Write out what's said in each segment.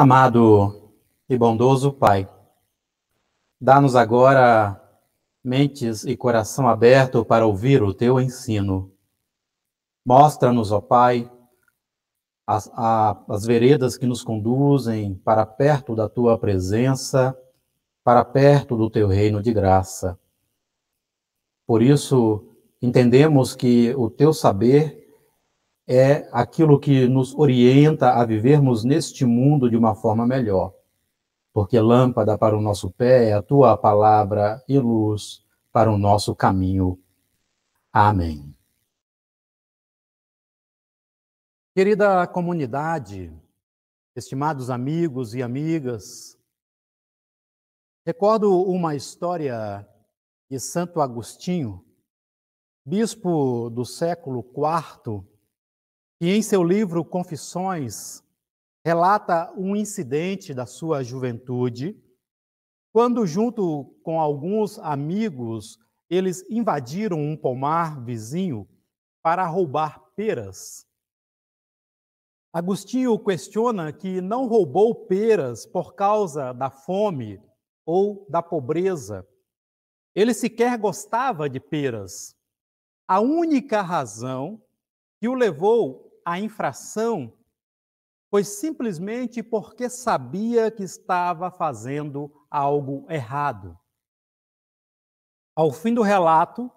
Amado e bondoso Pai, dá-nos agora mentes e coração aberto para ouvir o Teu ensino. Mostra-nos, ó Pai, as veredas que nos conduzem para perto da Tua presença, para perto do Teu reino de graça. Por isso, entendemos que o Teu saber é aquilo que nos orienta a vivermos neste mundo de uma forma melhor. Porque lâmpada para o nosso pé é a tua palavra e luz para o nosso caminho. Amém. Querida comunidade, estimados amigos e amigas, recordo uma história de Santo Agostinho, bispo do século IV, que em seu livro Confissões relata um incidente da sua juventude, quando, junto com alguns amigos, eles invadiram um pomar vizinho para roubar peras. Agostinho questiona que não roubou peras por causa da fome ou da pobreza. Ele sequer gostava de peras. A única razão que o levou à infração foi simplesmente porque sabia que estava fazendo algo errado. Ao fim do relato,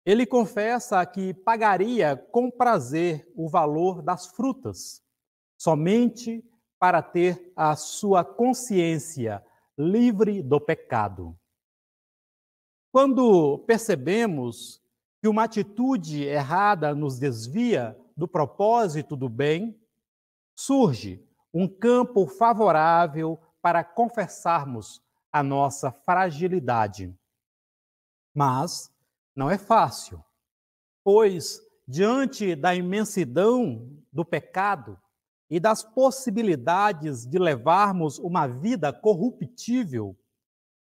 ele confessa que pagaria com prazer o valor das frutas, somente para ter a sua consciência livre do pecado. Quando percebemos que uma atitude errada nos desvia do propósito do bem, surge um campo favorável para confessarmos a nossa fragilidade. Mas não é fácil, pois, diante da imensidão do pecado e das possibilidades de levarmos uma vida corruptível,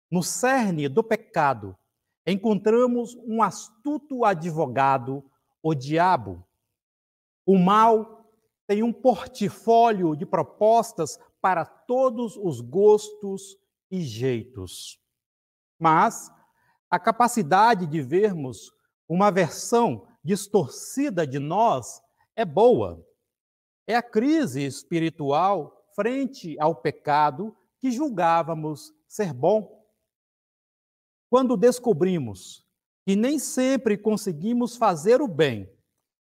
no cerne do pecado, encontramos um astuto advogado, o diabo. O mal tem um portfólio de propostas para todos os gostos e jeitos. Mas a capacidade de vermos uma versão distorcida de nós é boa. É a crise espiritual frente ao pecado que julgávamos ser bom. Quando descobrimos que nem sempre conseguimos fazer o bem,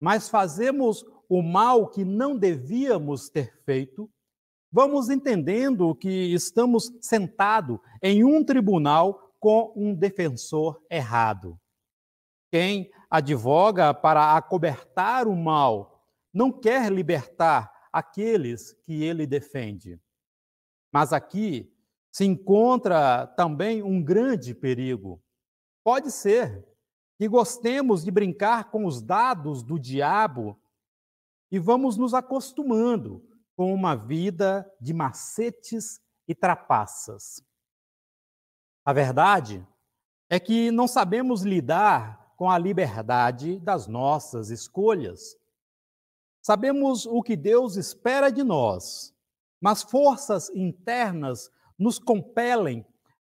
mas fazemos o mal que não devíamos ter feito, vamos entendendo que estamos sentados em um tribunal com um defensor errado. Quem advoga para acobertar o mal não quer libertar aqueles que ele defende. Mas aqui se encontra também um grande perigo. Pode ser que gostemos de brincar com os dados do diabo e vamos nos acostumando com uma vida de macetes e trapaças. A verdade é que não sabemos lidar com a liberdade das nossas escolhas. Sabemos o que Deus espera de nós, mas forças internas nos compelem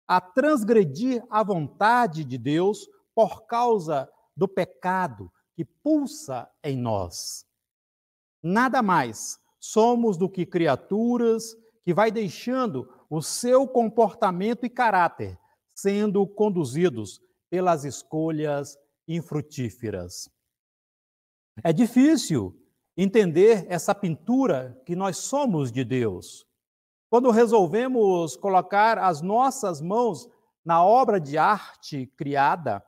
a transgredir a vontade de Deus por causa do pecado que pulsa em nós. Nada mais somos do que criaturas que vai deixando o seu comportamento e caráter sendo conduzidos pelas escolhas infrutíferas. É difícil entender essa pintura que nós somos de Deus. Quando resolvemos colocar as nossas mãos na obra de arte criada,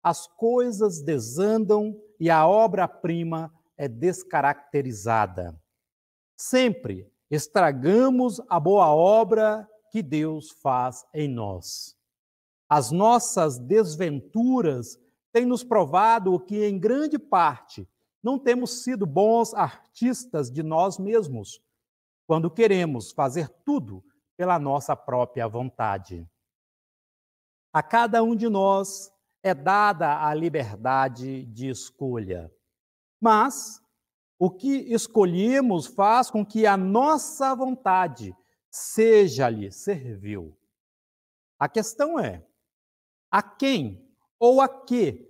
as coisas desandam e a obra-prima é descaracterizada. Sempre estragamos a boa obra que Deus faz em nós. As nossas desventuras têm nos provado que, em grande parte, não temos sido bons artistas de nós mesmos, quando queremos fazer tudo pela nossa própria vontade. A cada um de nós é dada a liberdade de escolha. Mas o que escolhemos faz com que a nossa vontade seja-lhe servil. A questão é: a quem ou a que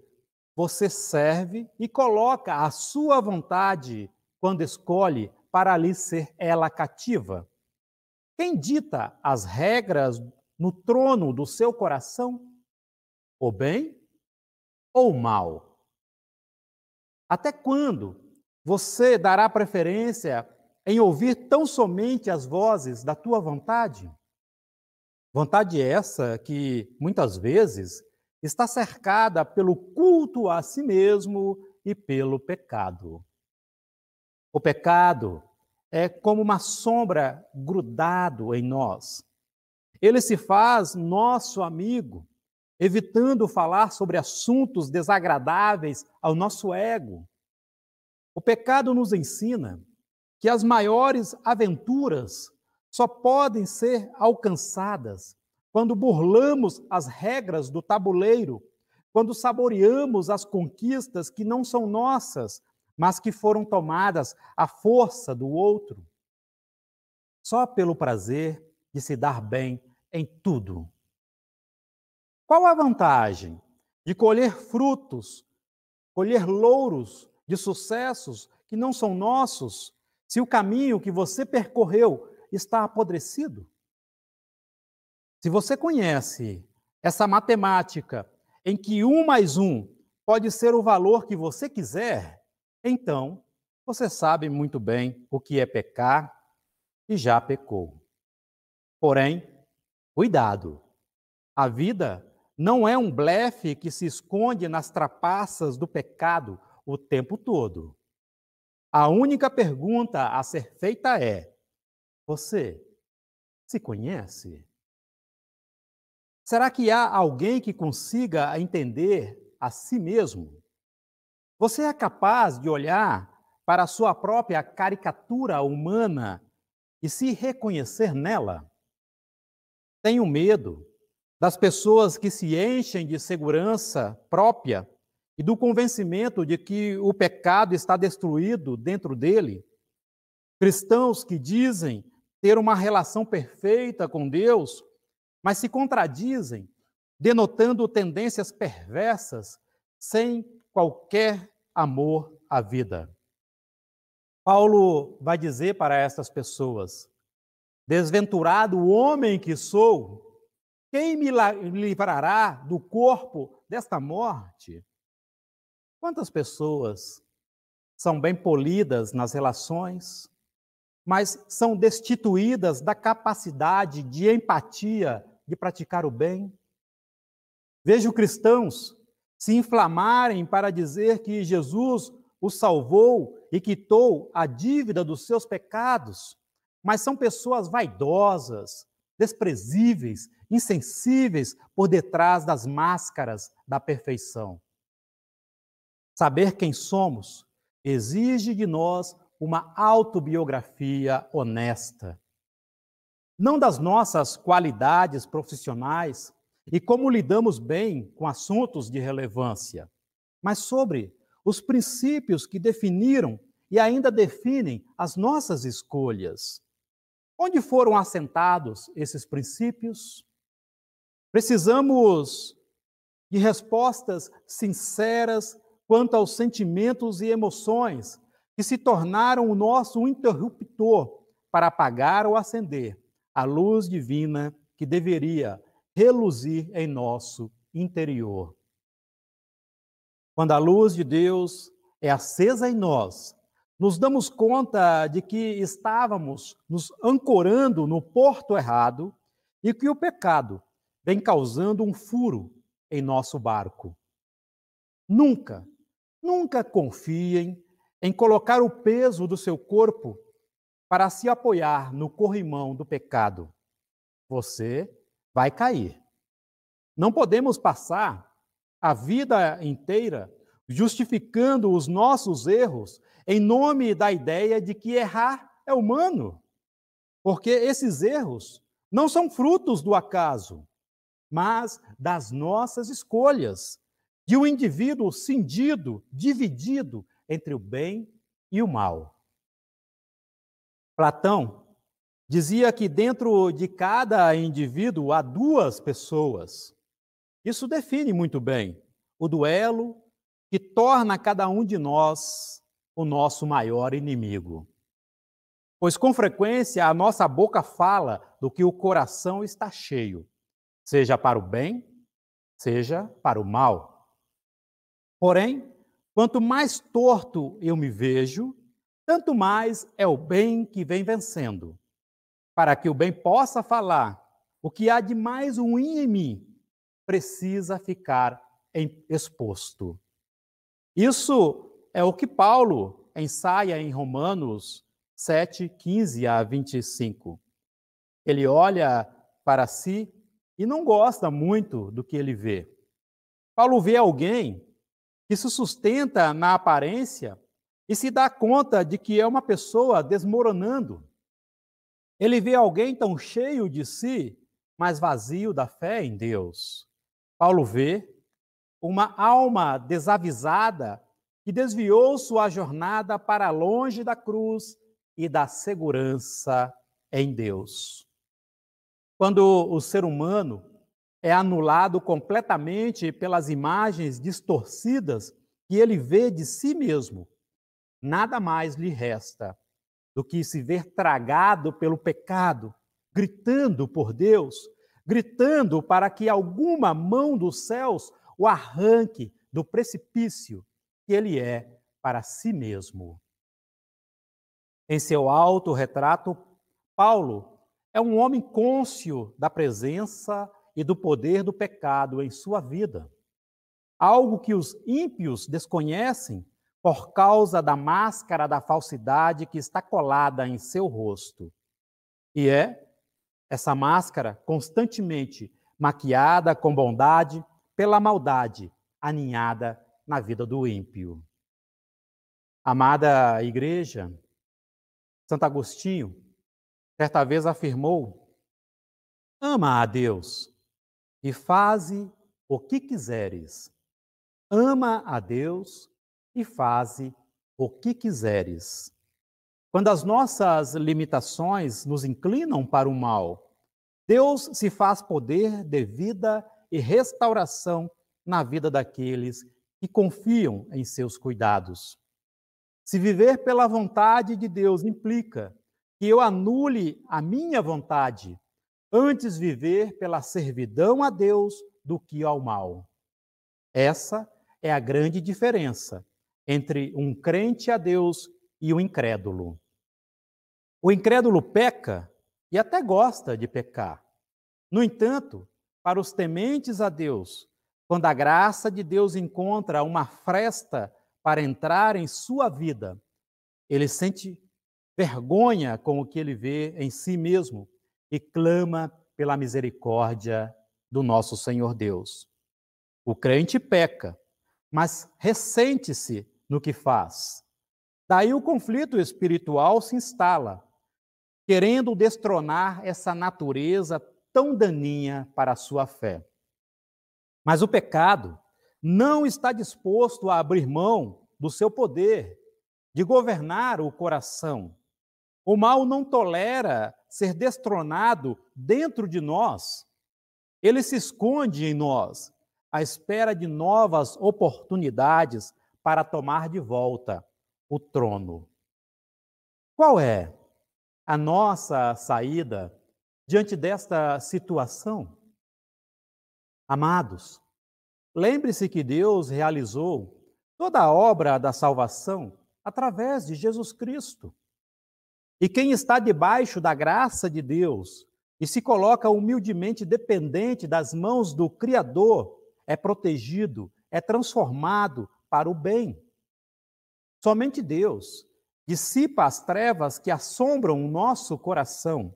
você serve e coloca a sua vontade quando escolhe para lhe ser ela cativa? Quem dita as regras no trono do seu coração? O bem ou o mal? Até quando você dará preferência em ouvir tão somente as vozes da tua vontade? Vontade essa que, muitas vezes, está cercada pelo culto a si mesmo e pelo pecado. O pecado é como uma sombra grudado em nós. Ele se faz nosso amigo, evitando falar sobre assuntos desagradáveis ao nosso ego. O pecado nos ensina que as maiores aventuras só podem ser alcançadas quando burlamos as regras do tabuleiro, quando saboreamos as conquistas que não são nossas, mas que foram tomadas à força do outro, só pelo prazer de se dar bem em tudo. Qual a vantagem de colher frutos, colher louros de sucessos que não são nossos, se o caminho que você percorreu está apodrecido? Se você conhece essa matemática em que 1 mais 1 pode ser o valor que você quiser, então você sabe muito bem o que é pecar e já pecou. Porém, cuidado, a vida não é um blefe que se esconde nas trapaças do pecado o tempo todo. A única pergunta a ser feita é: você se conhece? Será que há alguém que consiga entender a si mesmo? Você é capaz de olhar para a sua própria caricatura humana e se reconhecer nela? Tenho medo das pessoas que se enchem de segurança própria e do convencimento de que o pecado está destruído dentro dele. Cristãos que dizem ter uma relação perfeita com Deus, mas se contradizem, denotando tendências perversas, sem qualquer amor à vida. Paulo vai dizer para essas pessoas: desventurado o homem que sou, quem me livrará do corpo desta morte? Quantas pessoas são bem polidas nas relações, mas são destituídas da capacidade de empatia, de praticar o bem? Vejo cristãos se inflamarem para dizer que Jesus os salvou e quitou a dívida dos seus pecados, mas são pessoas vaidosas, desprezíveis, insensíveis por detrás das máscaras da perfeição. Saber quem somos exige de nós uma autobiografia honesta. Não das nossas qualidades profissionais e como lidamos bem com assuntos de relevância, mas sobre os princípios que definiram e ainda definem as nossas escolhas. Onde foram assentados esses princípios? Precisamos de respostas sinceras quanto aos sentimentos e emoções que se tornaram o nosso interruptor para apagar ou acender a luz divina que deveria reluzir em nosso interior. Quando a luz de Deus é acesa em nós, nos damos conta de que estávamos nos ancorando no porto errado e que o pecado vem causando um furo em nosso barco. Nunca, nunca confiem em colocar o peso do seu corpo para se apoiar no corrimão do pecado. Você vai cair. Não podemos passar a vida inteira justificando os nossos erros em nome da ideia de que errar é humano, porque esses erros não são frutos do acaso, mas das nossas escolhas, de um indivíduo cindido, dividido entre o bem e o mal. Platão Dizia que dentro de cada indivíduo há duas pessoas. Isso define muito bem o duelo que torna cada um de nós o nosso maior inimigo. Pois com frequência a nossa boca fala do que o coração está cheio, seja para o bem, seja para o mal. Porém, quanto mais torto eu me vejo, tanto mais é o bem que vem vencendo. Para que o bem possa falar, o que há de mais ruim em mim precisa ficar exposto. Isso é o que Paulo ensaia em Romanos 7, 15 a 25. Ele olha para si e não gosta muito do que ele vê. Paulo vê alguém que se sustenta na aparência e se dá conta de que é uma pessoa desmoronando. Ele vê alguém tão cheio de si, mas vazio da fé em Deus. Paulo vê uma alma desavisada que desviou sua jornada para longe da cruz e da segurança em Deus. Quando o ser humano é anulado completamente pelas imagens distorcidas que ele vê de si mesmo, nada mais lhe resta do que se ver tragado pelo pecado, gritando por Deus, gritando para que alguma mão dos céus o arranque do precipício que ele é para si mesmo. Em seu autorretrato, Paulo é um homem cônscio da presença e do poder do pecado em sua vida, algo que os ímpios desconhecem por causa da máscara da falsidade que está colada em seu rosto. E é essa máscara constantemente maquiada com bondade pela maldade aninhada na vida do ímpio. Amada igreja, Santo Agostinho, certa vez afirmou: ama a Deus e faze o que quiseres. Ama a Deus e faze o que quiseres. Quando as nossas limitações nos inclinam para o mal, Deus se faz poder de vida e restauração na vida daqueles que confiam em seus cuidados. Se viver pela vontade de Deus implica que eu anule a minha vontade, antes viver pela servidão a Deus do que ao mal. Essa é a grande diferença entre um crente a Deus e o incrédulo. O incrédulo peca e até gosta de pecar. No entanto, para os tementes a Deus, quando a graça de Deus encontra uma fresta para entrar em sua vida, ele sente vergonha com o que ele vê em si mesmo e clama pela misericórdia do nosso Senhor Deus. O crente peca, mas ressente-se no que faz. Daí o conflito espiritual se instala, querendo destronar essa natureza tão daninha para a sua fé. Mas o pecado não está disposto a abrir mão do seu poder de governar o coração. O mal não tolera ser destronado dentro de nós. Ele se esconde em nós, à espera de novas oportunidades para tomar de volta o trono. Qual é a nossa saída diante desta situação? Amados, lembre-se que Deus realizou toda a obra da salvação através de Jesus Cristo. E quem está debaixo da graça de Deus e se coloca humildemente dependente das mãos do Criador é protegido, é transformado para o bem. Somente Deus dissipa as trevas que assombram o nosso coração.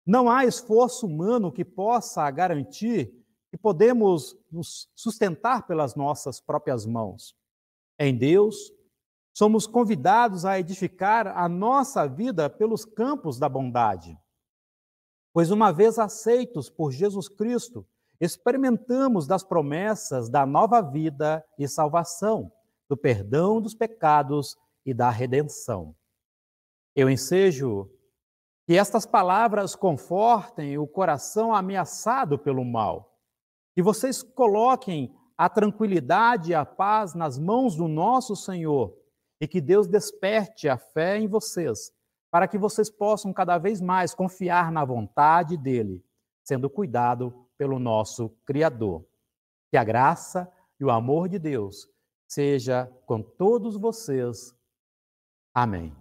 Não há esforço humano que possa garantir que podemos nos sustentar pelas nossas próprias mãos. Em Deus, somos convidados a edificar a nossa vida pelos campos da bondade. Pois uma vez aceitos por Jesus Cristo, experimentamos das promessas da nova vida e salvação, do perdão dos pecados e da redenção. Eu ensejo Que estas palavras confortem o coração ameaçado pelo mal. Que vocês coloquem a tranquilidade e a paz nas mãos do nosso Senhor e que Deus desperte a fé em vocês, para que vocês possam cada vez mais confiar na vontade dele, sendo cuidado pelo nosso Criador. Que a graça e o amor de Deus seja com todos vocês. Amém.